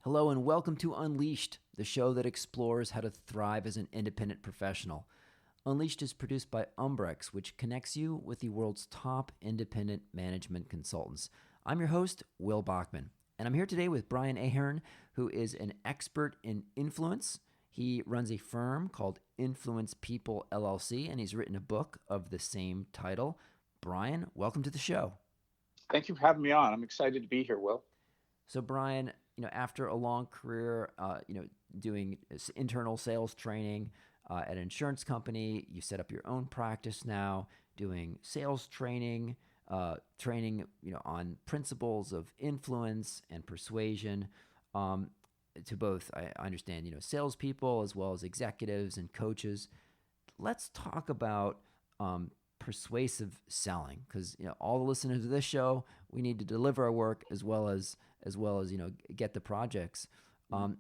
Hello and welcome to Unleashed, the show that explores how to thrive as an independent professional. Unleashed is produced by Umbrex, which connects you with the world's top independent management consultants. I'm your host, Will Bachman, and I'm here today with Brian Ahearn, who is an expert in influence. He runs a firm called Influence People LLC, and he's written a book of the same title. Brian, welcome to the show. Thank you for having me on. I'm excited to be here, Will. So, Brian, after a long career, doing internal sales training at an insurance company, you set up your own practice now, doing sales training, on principles of influence and persuasion, to both, I understand, salespeople as well as executives and coaches. Let's talk about persuasive selling, because all the listeners of this show, we need to deliver our work as well as get the projects. Um,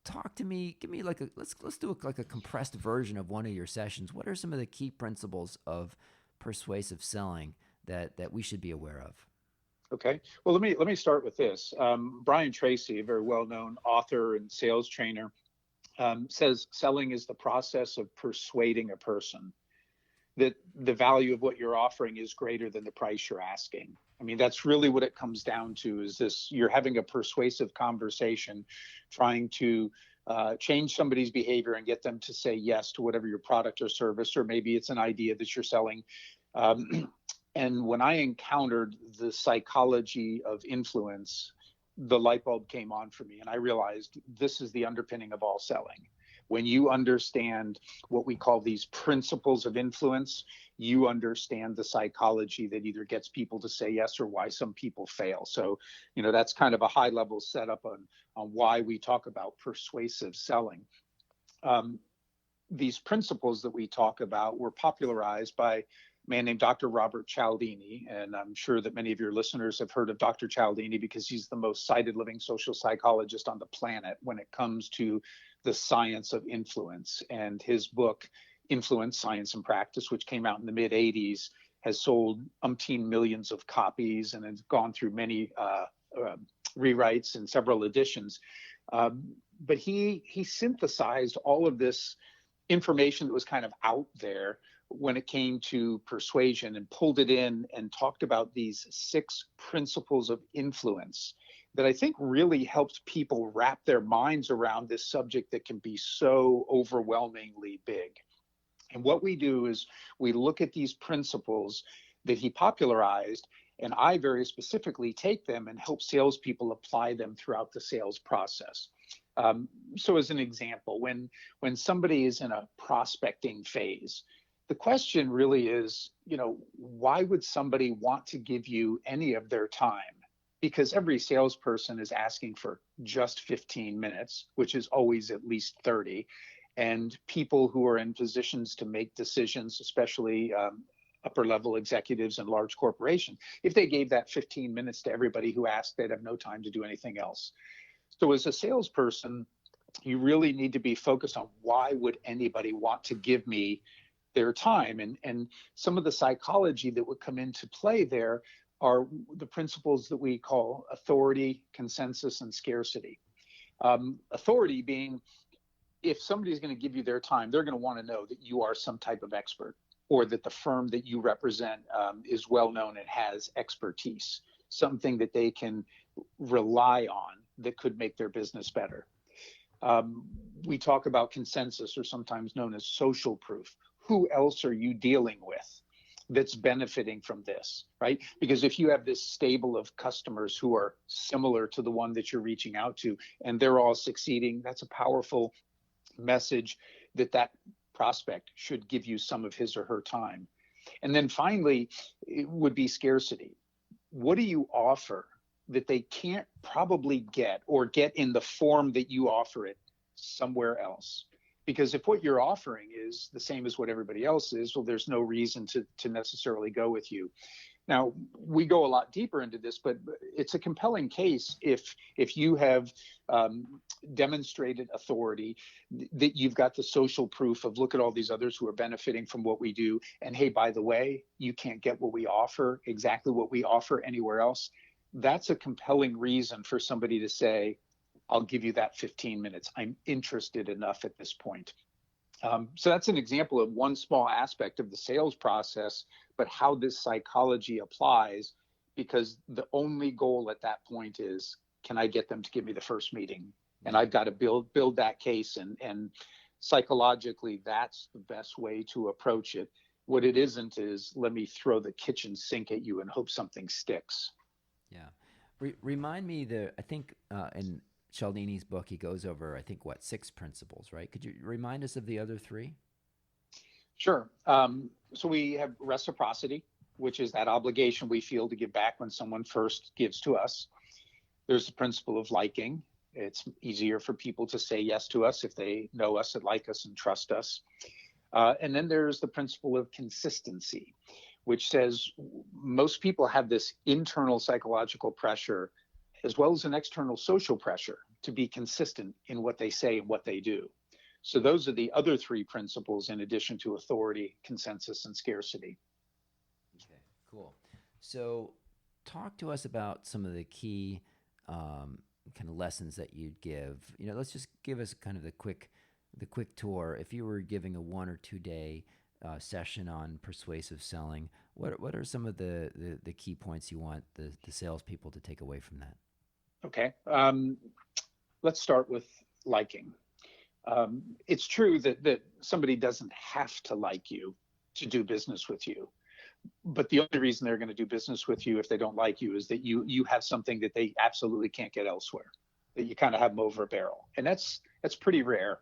Talk to me. Give me let's do like a compressed version of one of your sessions. What are some of the key principles of persuasive selling that we should be aware of? Okay. Well, let me start with this. Brian Tracy, a very well-known author and sales trainer, says selling is the process of persuading a person that the value of what you're offering is greater than the price you're asking. I mean, that's really what it comes down to, is this: you're having a persuasive conversation, trying to change somebody's behavior and get them to say yes to whatever your product or service, or maybe it's an idea that you're selling. Um, and when I encountered the psychology of influence, the light bulb came on for me, and I realized this is the underpinning of all selling. When you understand what we call these principles of influence, you understand the psychology that either gets people to say yes or why some people fail. So, that's kind of a high level setup on why we talk about persuasive selling. Um, these principles that we talk about were popularized by a man named Dr. Robert Cialdini. And I'm sure that many of your listeners have heard of Dr. Cialdini because he's the most cited living social psychologist on the planet when it comes to the science of influence. And his book, Influence, Science, and Practice, which came out in the mid 80s, has sold umpteen millions of copies and has gone through many rewrites and several editions. But he synthesized all of this information that was kind of out there when it came to persuasion and pulled it in and talked about these 6 principles of influence that I think really helped people wrap their minds around this subject that can be so overwhelmingly big. And what we do is we look at these principles that he popularized, and I very specifically take them and help salespeople apply them throughout the sales process. So as an example, when somebody is in a prospecting phase, the question really is, why would somebody want to give you any of their time? Because every salesperson is asking for just 15 minutes, which is always at least 30. And people who are in positions to make decisions, especially upper level executives in large corporations, if they gave that 15 minutes to everybody who asked, they'd have no time to do anything else. So as a salesperson, you really need to be focused on, why would anybody want to give me their time? And some of the psychology that would come into play there are the principles that we call authority, consensus, and scarcity. Authority being, if somebody's going to give you their time, they're going to want to know that you are some type of expert, or that the firm that you represent is well known and has expertise, something that they can rely on that could make their business better. We talk about consensus, or sometimes known as social proof. Who else are you dealing with that's benefiting from this, right? Because if you have this stable of customers who are similar to the one that you're reaching out to, and they're all succeeding, that's a powerful message that prospect should give you some of his or her time. And then finally, it would be scarcity. What do you offer that they can't probably get, or get in the form that you offer it somewhere else? Because if what you're offering is the same as what everybody else is, well, there's no reason to necessarily go with you. Now, we go a lot deeper into this, but it's a compelling case if you have demonstrated authority, that you've got the social proof of, look at all these others who are benefiting from what we do. And hey, by the way, you can't get what we offer, exactly what we offer, anywhere else. That's a compelling reason for somebody to say, I'll give you that 15 minutes. I'm interested enough at this point. So that's an example of one small aspect of the sales process, but how this psychology applies, because the only goal at that point is, can I get them to give me the first meeting? And Yeah. I've got to build that case. And psychologically, that's the best way to approach it. What it isn't is, let me throw the kitchen sink at you and hope something sticks. Yeah. Remind me I think in Cialdini's book, he goes over, I think, what, 6 principles, right? Could you remind us of the other 3? Sure. So we have reciprocity, which is that obligation we feel to give back when someone first gives to us. There's the principle of liking. It's easier for people to say yes to us if they know us and like us and trust us. And then there's the principle of consistency, which says most people have this internal psychological pressure as well as an external social pressure to be consistent in what they say and what they do. So those are the other 3 principles in addition to authority, consensus, and scarcity. Okay, cool. So, talk to us about some of the key kind of lessons that you'd give. Let's just give us kind of the quick tour. If you were giving a 1 or 2 day session on persuasive selling, what are some of the key points you want the salespeople to take away from that? Okay. Let's start with liking. It's true that somebody doesn't have to like you to do business with you. But the only reason they're going to do business with you if they don't like you is that you have something that they absolutely can't get elsewhere, that you kind of have them over a barrel. And that's pretty rare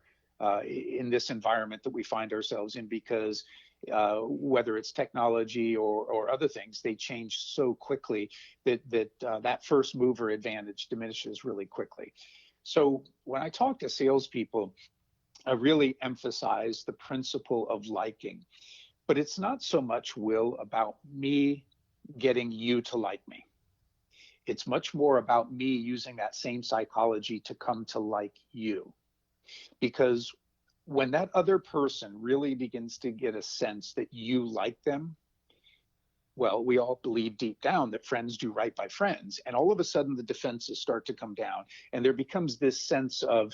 in this environment that we find ourselves in, because whether it's technology or other things, they change so quickly that first mover advantage diminishes really quickly. So when I talk to salespeople, I really emphasize the principle of liking. But it's not so much, Will, about me getting you to like me. It's much more about me using that same psychology to come to like you. Because when that other person really begins to get a sense that you like them, well, we all believe deep down that friends do right by friends. And all of a sudden, the defenses start to come down. And there becomes this sense of,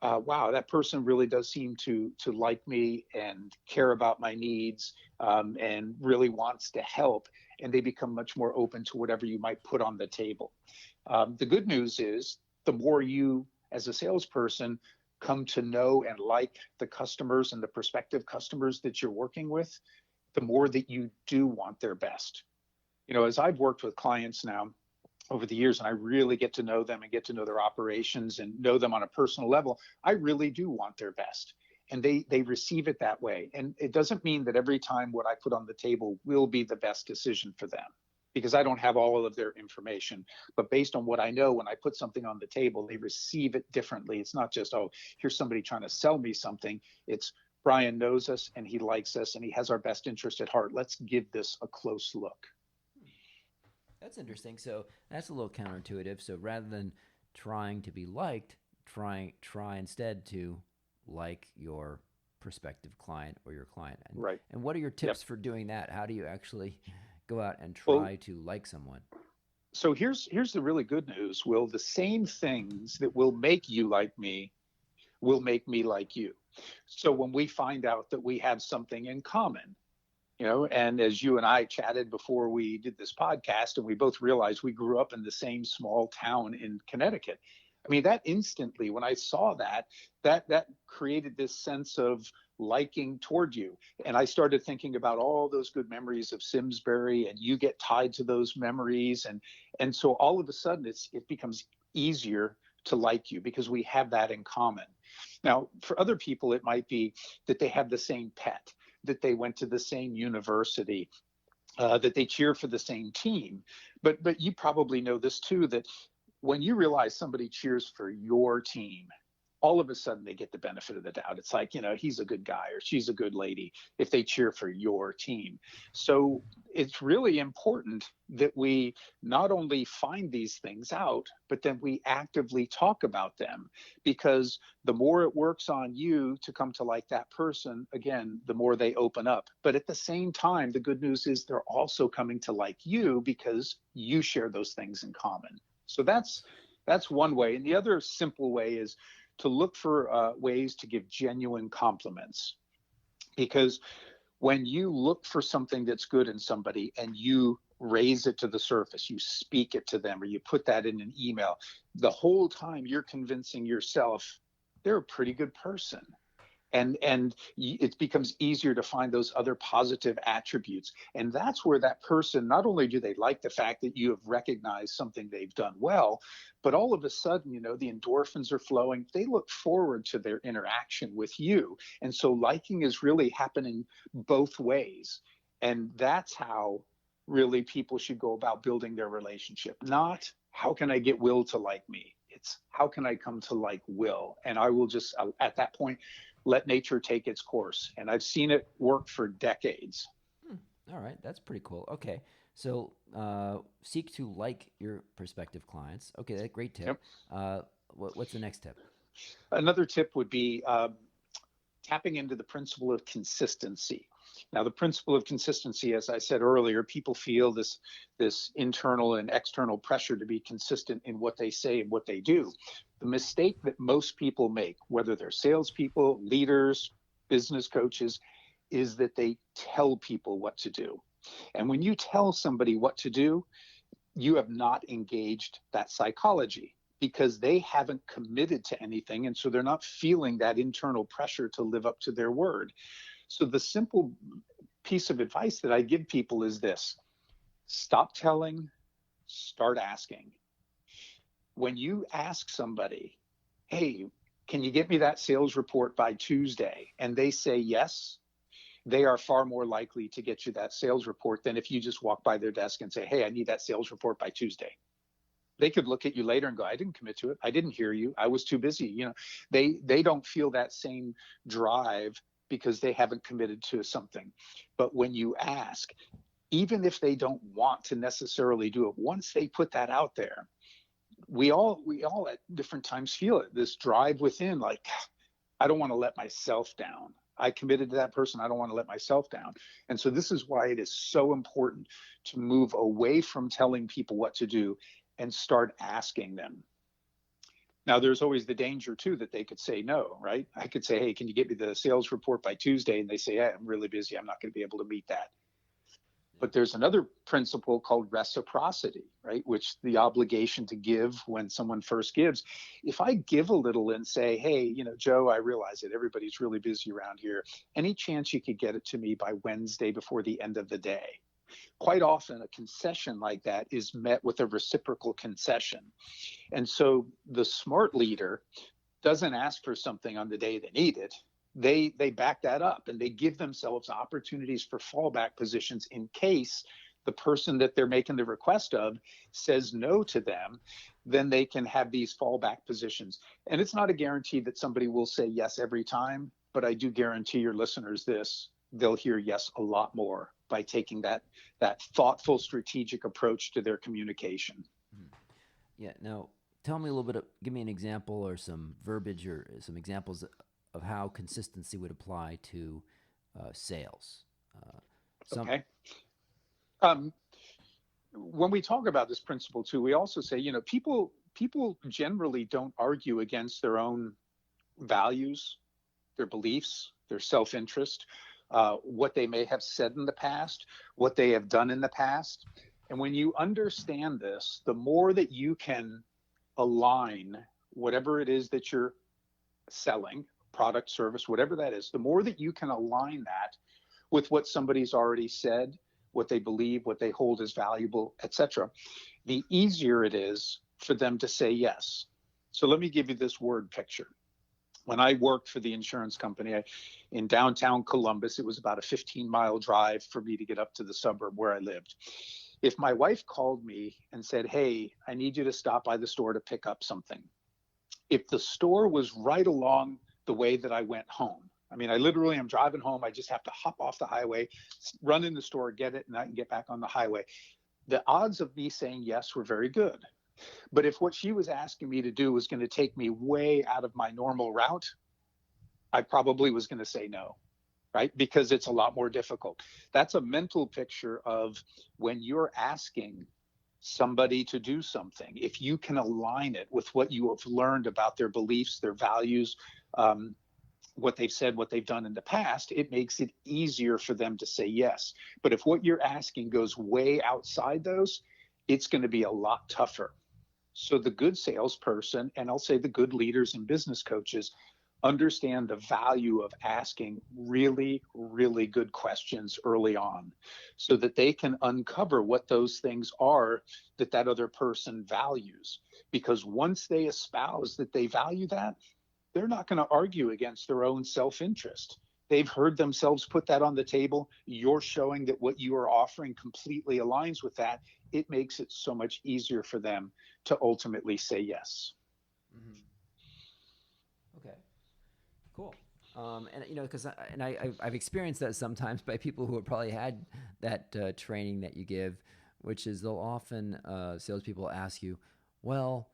wow, that person really does seem to like me and care about my needs, and really wants to help. And they become much more open to whatever you might put on the table. The good news is, the more you, as a salesperson, come to know and like the customers and the prospective customers that you're working with, the more that you do want their best. As I've worked with clients now over the years, and I really get to know them and get to know their operations and know them on a personal level, I really do want their best. And they receive it that way. And it doesn't mean that every time what I put on the table will be the best decision for them, because I don't have all of their information. But based on what I know, when I put something on the table, they receive it differently. It's not just, oh, here's somebody trying to sell me something. It's, Brian knows us and he likes us and he has our best interest at heart. Let's give this a close look. That's interesting. So that's a little counterintuitive. So rather than trying to be liked, try instead to like your prospective client or your client. Right. And what are your tips Yep. for doing that? How do you actually go out and Well, try to like someone? so here's the really good news, Will. The same things that will make you like me will make me like you. So when we find out that we have something in common, and as you and I chatted before we did this podcast, and we both realized we grew up in the same small town in Connecticut. I mean, that instantly, when I saw that created this sense of liking toward you. And I started thinking about all those good memories of Simsbury, and you get tied to those memories. And so all of a sudden it becomes easier to like you because we have that in common. Now, for other people, it might be that they have the same pet, that they went to the same university, that they cheer for the same team. But you probably know this too, that when you realize somebody cheers for your team, all of a sudden they get the benefit of the doubt. It's like, he's a good guy or she's a good lady if they cheer for your team. So it's really important that we not only find these things out, but then we actively talk about them, because the more it works on you to come to like that person, again, the more they open up. But at the same time, the good news is they're also coming to like you because you share those things in common. So That's one way. And the other simple way is to look for ways to give genuine compliments. Because when you look for something that's good in somebody and you raise it to the surface, you speak it to them, or you put that in an email, the whole time you're convincing yourself they're a pretty good person. And it becomes easier to find those other positive attributes. And that's where that person, not only do they like the fact that you have recognized something they've done well, but all of a sudden, the endorphins are flowing. They look forward to their interaction with you. And so liking is really happening both ways. And that's how really people should go about building their relationship. Not how can I get Will to like me? It's how can I come to like Will? And I will just, at that point, let nature take its course. And I've seen it work for decades. All right, that's pretty cool. Okay, so seek to like your prospective clients. Okay, that's a great tip. Yep. What's the next tip? Another tip would be tapping into the principle of consistency. Now, the principle of consistency, as I said earlier, people feel this internal and external pressure to be consistent in what they say and what they do. The mistake that most people make, whether they're salespeople, leaders, business coaches, is that they tell people what to do. And when you tell somebody what to do, you have not engaged that psychology because they haven't committed to anything. And so they're not feeling that internal pressure to live up to their word. So the simple piece of advice that I give people is this: stop telling, start asking. When you ask somebody, hey, can you get me that sales report by Tuesday? And they say yes, they are far more likely to get you that sales report than if you just walk by their desk and say, hey, I need that sales report by Tuesday. They could look at you later and go, I didn't commit to it. I didn't hear you. I was too busy. They don't feel that same drive because they haven't committed to something. But when you ask, even if they don't want to necessarily do it, once they put that out there, we all at different times feel it, this drive within, like, I don't want to let myself down. I committed to that person. I don't want to let myself down. And so this is why it is so important to move away from telling people what to do and start asking them. Now, there's always the danger, too, that they could say no, right? I could say, hey, can you get me the sales report by Tuesday? And they say, yeah, I'm really busy. I'm not going to be able to meet that. But there's another principle called reciprocity, right? Which the obligation to give when someone first gives. If I give a little and say, hey, Joe, I realize that everybody's really busy around here. Any chance you could get it to me by Wednesday before the end of the day? Quite often, a concession like that is met with a reciprocal concession. And so the smart leader doesn't ask for something on the day they need it. They back that up and they give themselves opportunities for fallback positions in case the person that they're making the request of says no to them. Then they can have these fallback positions. And it's not a guarantee that somebody will say yes every time, but I do guarantee your listeners this: they'll hear yes a lot more by taking that thoughtful, strategic approach to their communication. Yeah. Now, tell me a little bit. Give me an example or some verbiage or some examples of how consistency would apply to sales. Okay. When we talk about this principle too, we also say, people generally don't argue against their own values, their beliefs, their self-interest, what they may have said in the past, what they have done in the past. And when you understand this, the more that you can align whatever it is that you're selling, product, service, whatever that is, the more that you can align that with what somebody's already said, what they believe, what they hold as valuable, etc., the easier it is for them to say yes. So let me give you this word picture. When I worked for the insurance company in downtown Columbus, it was about a 15-mile drive for me to get up to the suburb where I lived. If my wife called me and said, hey, I need you to stop by the store to pick up something, if the store was right along the way that I went home, I mean, I literally am driving home. I just have to hop off the highway, run in the store, get it, and I can get back on the highway. The odds of me saying yes were very good. But if what she was asking me to do was going to take me way out of my normal route, I probably was going to say no, right? Because it's a lot more difficult. That's a mental picture of when you're asking somebody to do something, if you can align it with what you have learned about their beliefs, their values, um, what they've said, what they've done in the past, it makes it easier for them to say yes. But if what you're asking goes way outside those, it's going to be a lot tougher. So the good salesperson, and I'll say the good leaders and business coaches, understand the value of asking really, really good questions early on so that they can uncover what those things are that that other person values. Because once they espouse that they value that, they're not going to argue against their own self-interest. They've heard themselves put that on the table. You're showing that what you are offering completely aligns with that. It makes it so much easier for them to ultimately say yes. Mm-hmm. Okay. Cool. And because I've experienced that sometimes by people who have probably had that training that you give, which is they'll often salespeople ask you, well,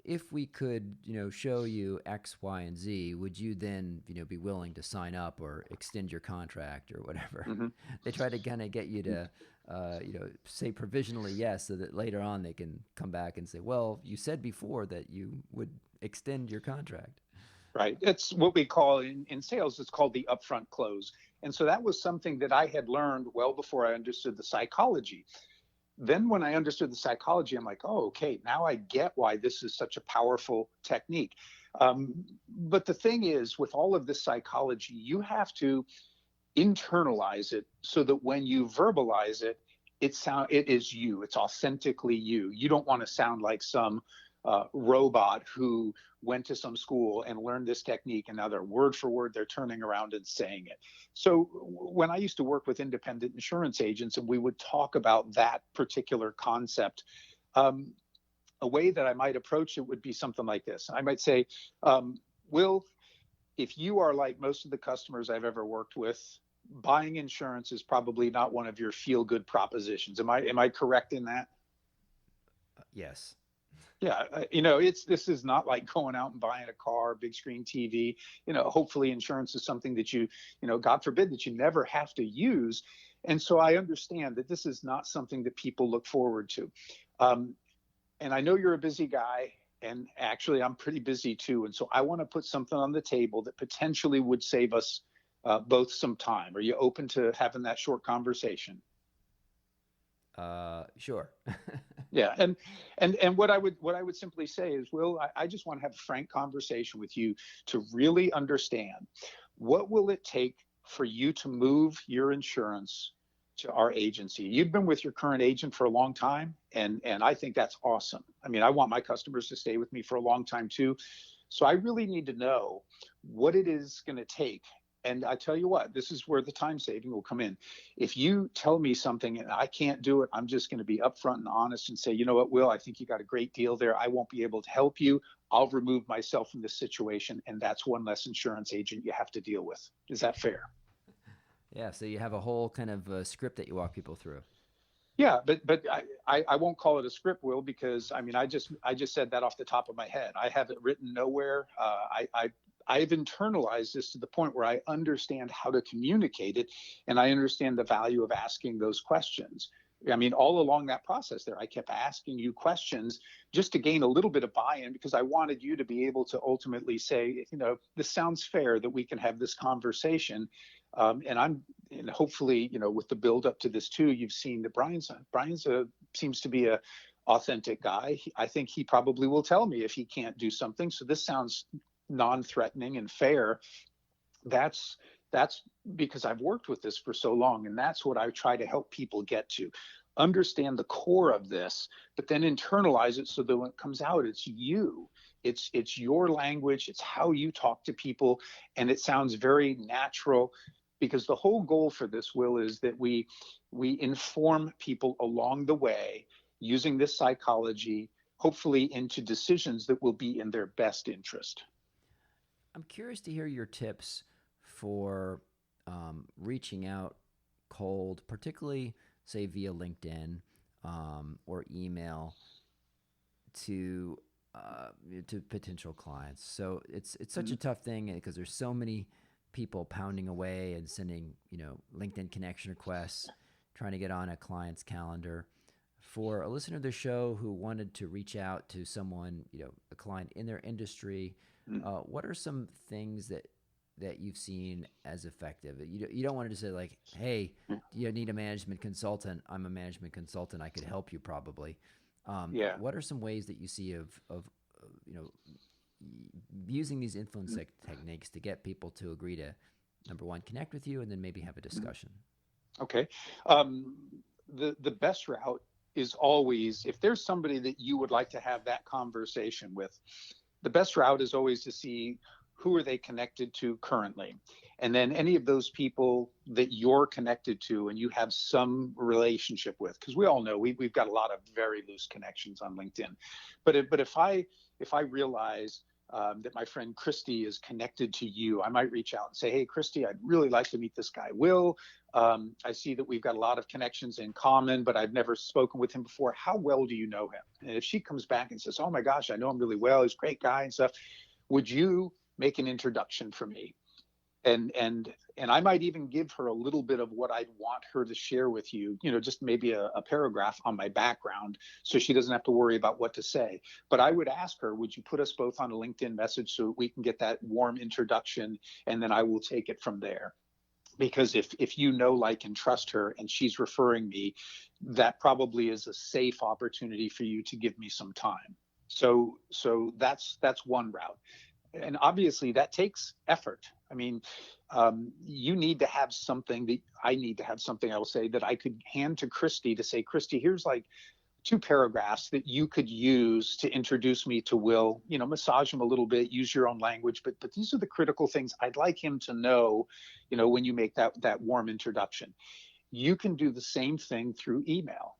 if we could, show you X, Y, and Z, would you then, be willing to sign up or extend your contract or whatever? Mm-hmm. They try to kind of get you to, say provisionally yes, so that later on they can come back and say, well, you said before that you would extend your contract. Right. It's what we call in sales, it's called the upfront close. And so that was something that I had learned well before I understood the psychology. Then when I understood the psychology, I'm like, oh, okay, now I get why this is such a powerful technique. But the thing is, with all of this psychology, you have to internalize it so that when you verbalize it, it is you. It's authentically you. You don't want to sound like some robot who went to some school and learned this technique, and now they're word for word, they're turning around and saying it. So when I used to work with independent insurance agents and we would talk about that particular concept, a way that I might approach it would be something like this. I might say, Will, if you are like most of the customers I've ever worked with, buying insurance is probably not one of your feel-good propositions. Am I correct in that? Yes. Yeah, this is not like going out and buying a car, big screen TV. Hopefully insurance is something that God forbid that you never have to use. And so I understand that this is not something that people look forward to. And I know you're a busy guy, and actually I'm pretty busy too. And so I want to put something on the table that potentially would save us both some time. Are you open to having that short conversation? Sure. Yeah, and what I would simply say is, Will, I just want to have a frank conversation with you to really understand what will it take for you to move your insurance to our agency. You've been with your current agent for a long time, and I think that's awesome. I mean, I want my customers to stay with me for a long time too. So I really need to know what it is going to take. And I tell you what, this is where the time saving will come in. If you tell me something and I can't do it, I'm just going to be upfront and honest and say, you know what, Will, I think you got a great deal there. I won't be able to help you. I'll remove myself from this situation. And that's one less insurance agent you have to deal with. Is that fair? Yeah. So you have a whole kind of script that you walk people through. Yeah, but I won't call it a script, Will, because I mean I just said that off the top of my head. I have it written nowhere. I've internalized this to the point where I understand how to communicate it, and I understand the value of asking those questions. I mean, all along that process there, I kept asking you questions just to gain a little bit of buy-in because I wanted you to be able to ultimately say, this sounds fair that we can have this conversation. And hopefully, with the build up to this too, you've seen that Brian's seems to be a authentic guy. I think he probably will tell me if he can't do something. So this sounds non-threatening and fair. That's because I've worked with this for so long, and that's what I try to help people get to. Understand the core of this, but then internalize it so that when it comes out, it's you. It's your language, it's how you talk to people, and it sounds very natural because the whole goal for this, Will, is that we inform people along the way using this psychology, hopefully into decisions that will be in their best interest. I'm curious to hear your tips for reaching out cold, particularly say via LinkedIn or email to potential clients. So it's such a tough thing because there's so many people pounding away and sending LinkedIn connection requests, trying to get on a client's calendar for a listener of the show who wanted to reach out to someone, a client in their industry, what are some things that you've seen as effective? You don't want to just say like, hey, you need a management consultant. I'm a management consultant. I could help you probably. Yeah. What are some ways that you see of using these influence techniques to get people to agree to, number one, connect with you, and then maybe have a discussion? Okay. The best route is always, if there's somebody that you would like to have that conversation with, the best route is always to see who are they connected to currently. And then any of those people that you're connected to and you have some relationship with, because we all know we've got a lot of very loose connections on LinkedIn. But if I realize that my friend Christy is connected to you, I might reach out and say, hey, Christy, I'd really like to meet this guy, Will. I see that we've got a lot of connections in common, but I've never spoken with him before. How well do you know him? And if she comes back and says, oh my gosh, I know him really well, he's a great guy and stuff, would you make an introduction for me? And I might even give her a little bit of what I'd want her to share with you, just maybe a paragraph on my background, so she doesn't have to worry about what to say. But I would ask her, would you put us both on a LinkedIn message so we can get that warm introduction, and then I will take it from there. Because if you know, like, and trust her and she's referring me, that probably is a safe opportunity for you to give me some time. So that's one route. And obviously that takes effort. I mean, you need to have something that I need to have something, I will say, that I could hand to Christy to say, Christy, here's like 2 paragraphs that you could use to introduce me to Will, massage him a little bit, use your own language. But these are the critical things I'd like him to know, when you make that warm introduction. You can do the same thing through email,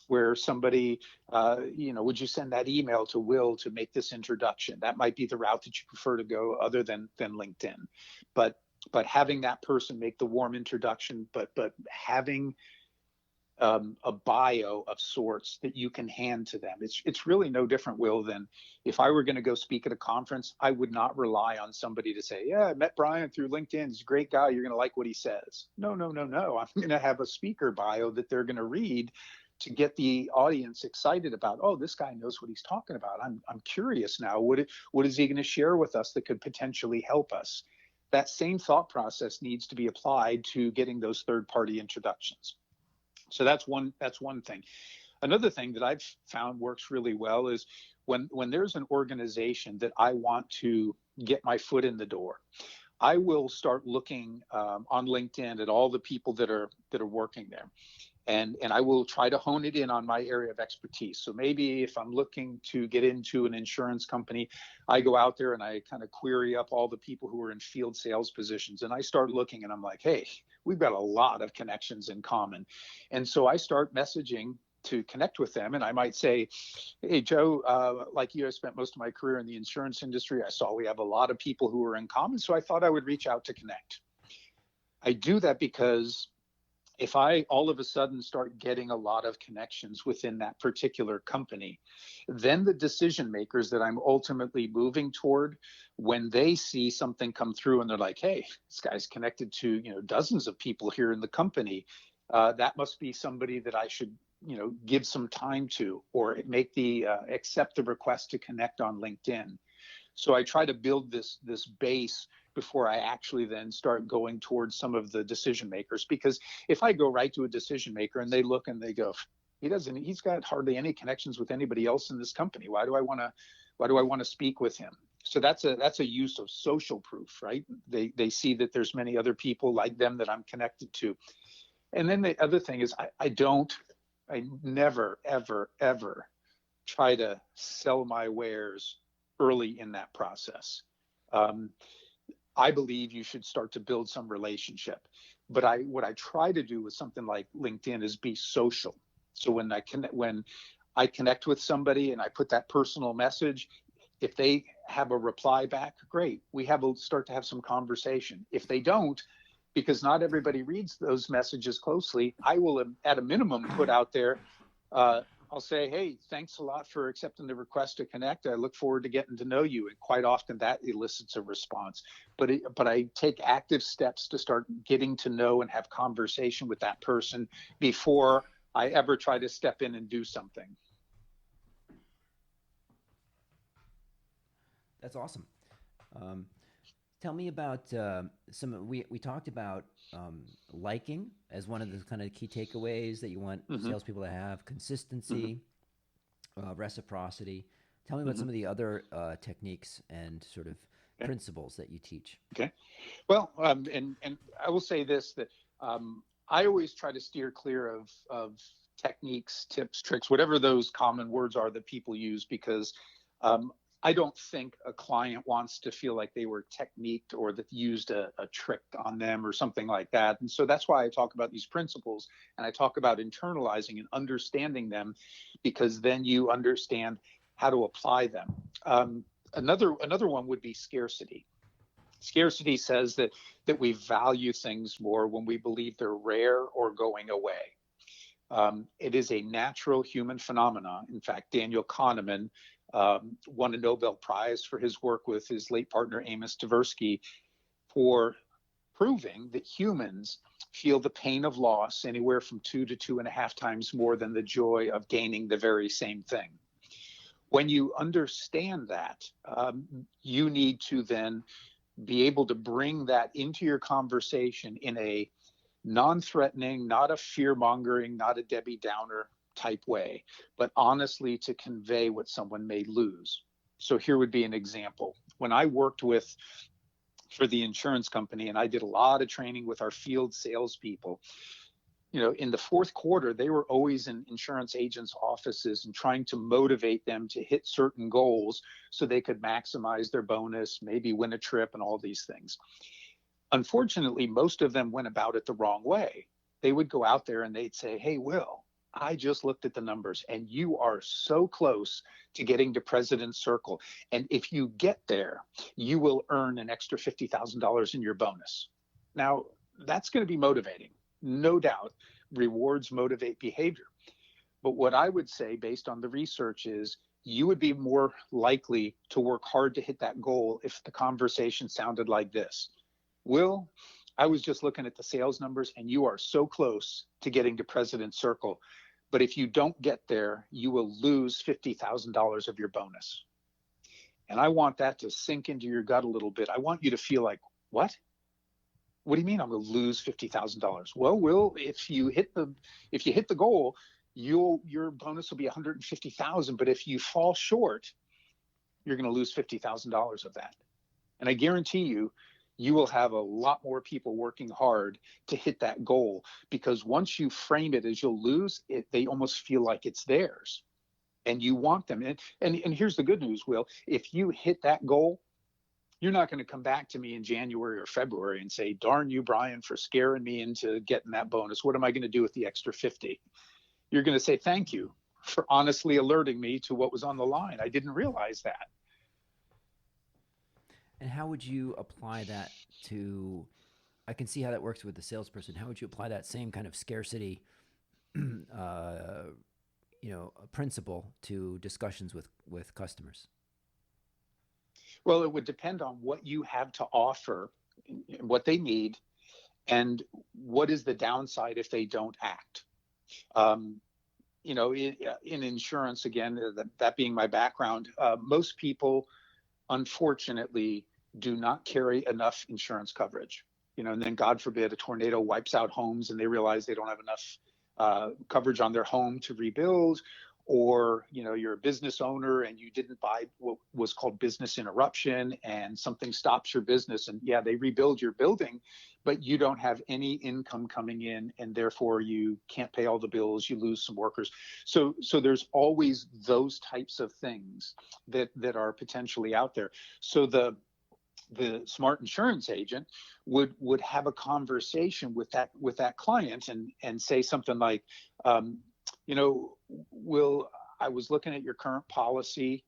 where somebody, would you send that email to Will to make this introduction? That might be the route that you prefer to go, other than LinkedIn. But having that person make the warm introduction, but having a bio of sorts that you can hand to them. It's really no different, Will, than if I were going to go speak at a conference. I would not rely on somebody to say, yeah, I met Brian through LinkedIn. He's a great guy. You're going to like what he says. No. I'm going to have a speaker bio that they're going to read to get the audience excited about, oh, this guy knows what he's talking about. I'm curious now. What is he going to share with us that could potentially help us? That same thought process needs to be applied to getting those third-party introductions. So that's one thing. Another thing that I've found works really well is when there's an organization that I want to get my foot in the door, I will start looking on LinkedIn at all the people that are working there. And I will try to hone it in on my area of expertise. So maybe if I'm looking to get into an insurance company, I go out there and I kind of query up all the people who are in field sales positions. And I start looking and I'm like, hey, we've got a lot of connections in common. And so I start messaging to connect with them. And I might say, hey, Joe, like you, I spent most of my career in the insurance industry. I saw we have a lot of people who are in common. So I thought I would reach out to connect. I do that because if I all of a sudden start getting a lot of connections within that particular company, then the decision makers that I'm ultimately moving toward, when they see something come through and they're like, hey, this guy's connected to, dozens of people here in the company, that must be somebody that I should, give some time to, or accept the request to connect on LinkedIn. So I try to build this base before I actually then start going towards some of the decision makers. Because if I go right to a decision maker and they look and they go, he's got hardly any connections with anybody else in this company. Why do I want to speak with him? So that's a use of social proof, right? They see that there's many other people like them that I'm connected to. And then the other thing is I never, ever, ever try to sell my wares early in that process. I believe you should start to build some relationship. But what I try to do with something like LinkedIn is be social. So when I connect with somebody and I put that personal message, if they have a reply back, great. We start to have some conversation. If they don't, because not everybody reads those messages closely, I will, at a minimum, put out there, I'll say, hey, thanks a lot for accepting the request to connect. I look forward to getting to know you. And quite often that elicits a response. But I take active steps to start getting to know and have conversation with that person before I ever try to step in and do something. That's awesome. Um, Tell me about we talked about liking as one of the kind of key takeaways that you want Mm-hmm. salespeople to have: Mm-hmm. consistency, reciprocity. Tell me about Mm-hmm. some of the other techniques and sort of Okay. principles that you teach. Okay. Well, and I will say this, that I always try to steer clear of techniques, tips, tricks, whatever those common words are that people use, because um, I don't think a client wants to feel like they were techniqued or that used a trick on them or something like that. And so that's why I talk about these principles, and I talk about internalizing and understanding them, because then you understand how to apply them. Um, another one would be scarcity. Scarcity says that we value things more when we believe they're rare or going away. It is a natural human phenomenon. In fact, Daniel Kahneman won a Nobel Prize for his work with his late partner Amos Tversky for proving that humans feel the pain of loss anywhere from 2 to 2.5 times more than the joy of gaining the very same thing. When you understand that, you need to then be able to bring that into your conversation in a non-threatening, not a fear-mongering, not a Debbie Downer type way, but honestly to convey what someone may lose. So here would be an example. When I worked for the insurance company, and I did a lot of training with our field salespeople, in the fourth quarter, they were always in insurance agents' offices and trying to motivate them to hit certain goals so they could maximize their bonus, maybe win a trip, and all these things. Unfortunately, most of them went about it the wrong way. They would go out there and they'd say, "Hey, Will, I just looked at the numbers and you are so close to getting to President's Circle. And if you get there, you will earn an extra $50,000 in your bonus." Now, that's going to be motivating, no doubt. Rewards motivate behavior. But what I would say, based on the research, is you would be more likely to work hard to hit that goal if the conversation sounded like this: "Will, I was just looking at the sales numbers and you are so close to getting to President's Circle. But if you don't get there, you will lose $50,000 of your bonus." And I want that to sink into your gut a little bit. I want you to feel like, "What? What do you mean I'm going to lose $50,000? Well, Will, if you hit the goal, your bonus will be 150,000. But if you fall short, you're going to lose $50,000 of that." And I guarantee you, you will have a lot more people working hard to hit that goal, because once you frame it as you'll lose it, they almost feel like it's theirs and you want them. And here's the good news, Will. If you hit that goal, you're not going to come back to me in January or February and say, "Darn you, Brian, for scaring me into getting that bonus. What am I going to do with the extra 50?" You're going to say, "Thank you for honestly alerting me to what was on the line. I didn't realize that." And how would you apply that to? I can see how that works with the salesperson. How would you apply that same kind of scarcity, principle to discussions with customers? Well, it would depend on what you have to offer, what they need, and what is the downside if they don't act. Um, in insurance, again, that being my background, most people, unfortunately, do not carry enough insurance coverage. And then God forbid a tornado wipes out homes and they realize they don't have enough coverage on their home to rebuild. Or you're a business owner and you didn't buy what was called business interruption, and something stops your business, and yeah, they rebuild your building, but you don't have any income coming in, and therefore you can't pay all the bills, you lose some workers. So there's always those types of things that are potentially out there. So the smart insurance agent would have a conversation with that client and say something like, "Will, I was looking at your current policy,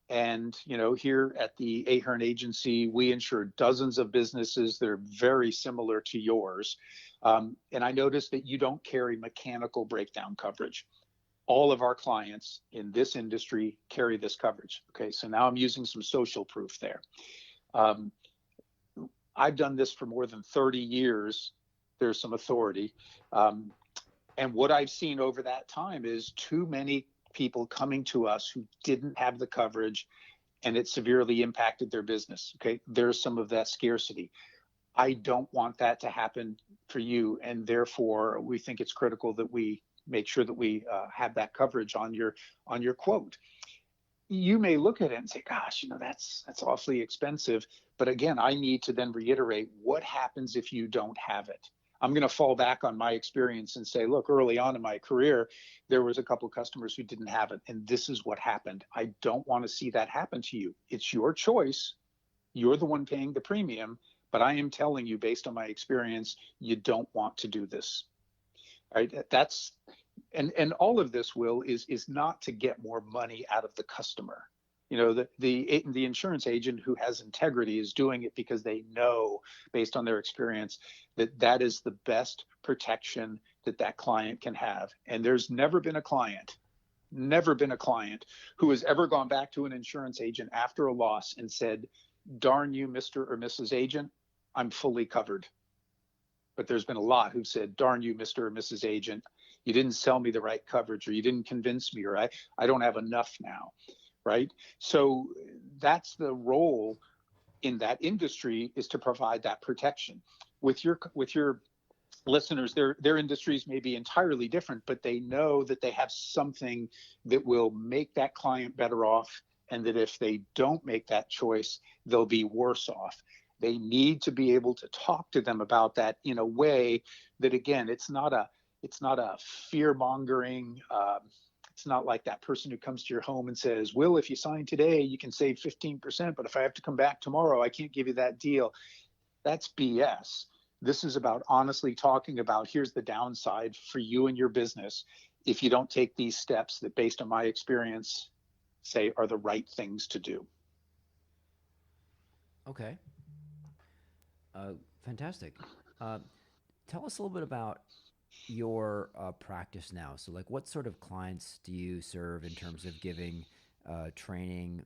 and here at the Ahearn agency, we insure dozens of businesses that are very similar to yours, and I noticed that you don't carry mechanical breakdown coverage. All of our clients in this industry carry this coverage." Okay, so now I'm using some social proof there. Um, I've done this for more than 30 years. There's some authority. Um, And what I've seen over that time is too many people coming to us who didn't have the coverage, and it severely impacted their business. Okay, there's some of that scarcity. I don't want that to happen for you, and therefore we think it's critical that we make sure that we have that coverage on your quote. You may look at it and say, "Gosh, that's awfully expensive." But again, I need to then reiterate what happens if you don't have it. I'm going to fall back on my experience and say, look, early on in my career, there was a couple of customers who didn't have it, and this is what happened. I don't want to see that happen to you. It's your choice. You're the one paying the premium, but I am telling you, based on my experience, you don't want to do this. Right? That's and all of this, Will, is not to get more money out of the customer. The insurance agent who has integrity is doing it because they know, based on their experience, that is the best protection that client can have. And there's never been a client who has ever gone back to an insurance agent after a loss and said, "Darn you, Mr. or Mrs. Agent, I'm fully covered." But there's been a lot who've said, "Darn you, Mr. or Mrs. Agent, you didn't sell me the right coverage, or you didn't convince me, or I don't have enough now." Right? So that's the role in that industry, is to provide that protection. With your listeners, their industries may be entirely different, but they know that they have something that will make that client better off, and that if they don't make that choice, they'll be worse off. They need to be able to talk to them about that in a way that, again, it's not a fear mongering. It's not like that person who comes to your home and says, "Will, if you sign today, you can save 15%, but if I have to come back tomorrow, I can't give you that deal." That's BS. This is about honestly talking about, here's the downside for you and your business if you don't take these steps that, based on my experience, say are the right things to do. Okay. Fantastic. Uh, Tell us a little bit about your practice now. So, like, what sort of clients do you serve in terms of giving training,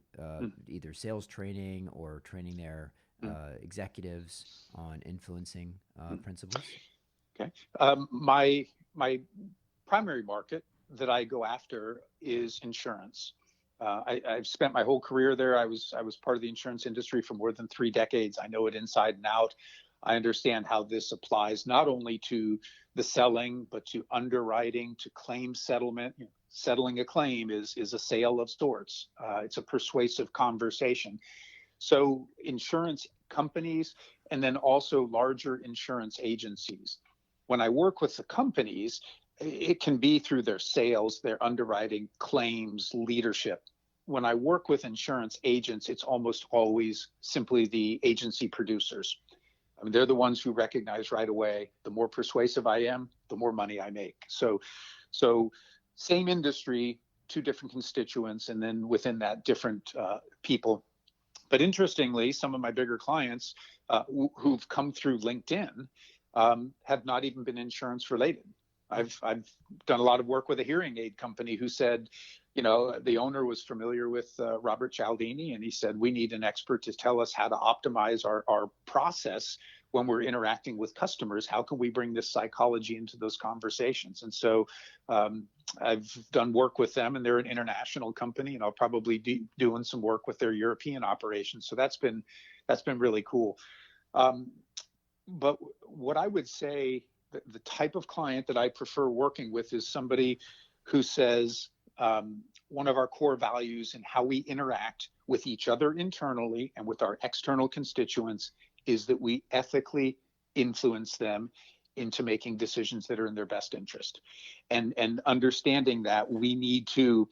either sales training or training their executives on influencing principles? Okay. My primary market that I go after is insurance. I've spent my whole career there. I was part of the insurance industry for more than 3 decades. I know it inside and out. I understand how this applies not only to the selling, but to underwriting, to claim settlement. Settling a claim is a sale of sorts. It's a persuasive conversation. So insurance companies, and then also larger insurance agencies. When I work with the companies, it can be through their sales, their underwriting, claims, leadership. When I work with insurance agents, it's almost always simply the agency producers. I mean, they're the ones who recognize right away, the more persuasive I am, the more money I make. So same industry, two different constituents, and then within that, different people. But interestingly, some of my bigger clients who've come through LinkedIn have not even been insurance related. I've done a lot of work with a hearing aid company who said, the owner was familiar with Robert Cialdini, and he said, "We need an expert to tell us how to optimize our process when we're interacting with customers. How can we bring this psychology into those conversations?" And so I've done work with them, and they're an international company, and I'll probably be doing some work with their European operations. So that's been really cool. But what I would say, the type of client that I prefer working with is somebody who says, one of our core values and how we interact with each other internally and with our external constituents is that we ethically influence them into making decisions that are in their best interest. And understanding that we need to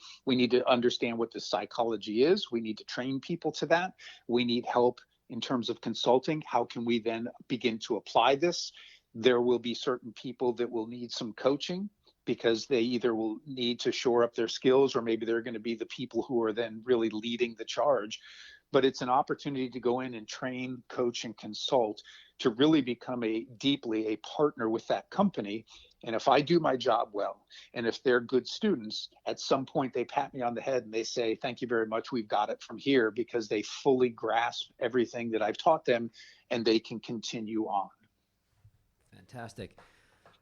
understand what the psychology is. We need to train people to that. We need help in terms of consulting. How can we then begin to apply this? There will be certain people that will need some coaching, because they either will need to shore up their skills, or maybe they're going to be the people who are then really leading the charge. But it's an opportunity to go in and train, coach, and consult to really become deeply a partner with that company. And if I do my job well, and if they're good students, at some point they pat me on the head and they say, "Thank you very much, we've got it from here," because they fully grasp everything that I've taught them, and they can continue on. Fantastic.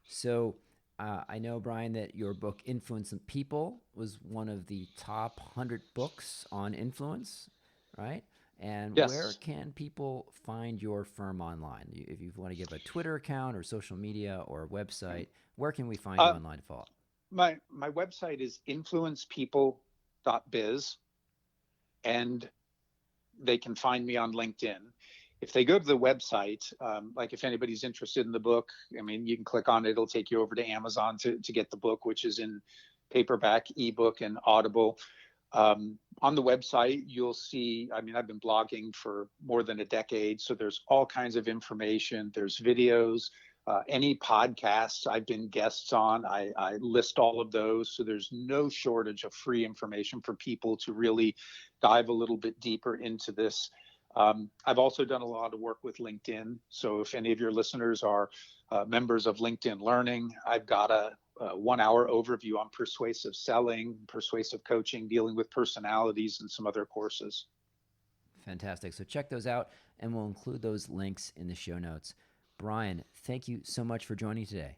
So I know, Brian, that your book Influence and People was one of the top 100 books on influence, right? And where Yes. can people find your firm online? If you want to give a Twitter account or social media or a website, where can we find you Uh, online to follow? my website is influencepeople.biz, and they can find me on LinkedIn. If they go to the website, like if anybody's interested in the book, I mean, you can click on it. It'll take you over to Amazon to get the book, which is in paperback, ebook, and Audible. On the website, you'll see, I mean, I've been blogging for more than a decade, so there's all kinds of information. There's videos, any podcasts I've been guests on, I list all of those. So there's no shortage of free information for people to really dive a little bit deeper into this. I've also done a lot of work with LinkedIn. So if any of your listeners are members of LinkedIn Learning, I've got a 1 hour overview on persuasive selling, persuasive coaching, dealing with personalities, and some other courses. Fantastic. So check those out, and we'll include those links in the show notes. Brian, thank you so much for joining today.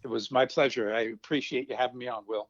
It was my pleasure. I appreciate you having me on, Will.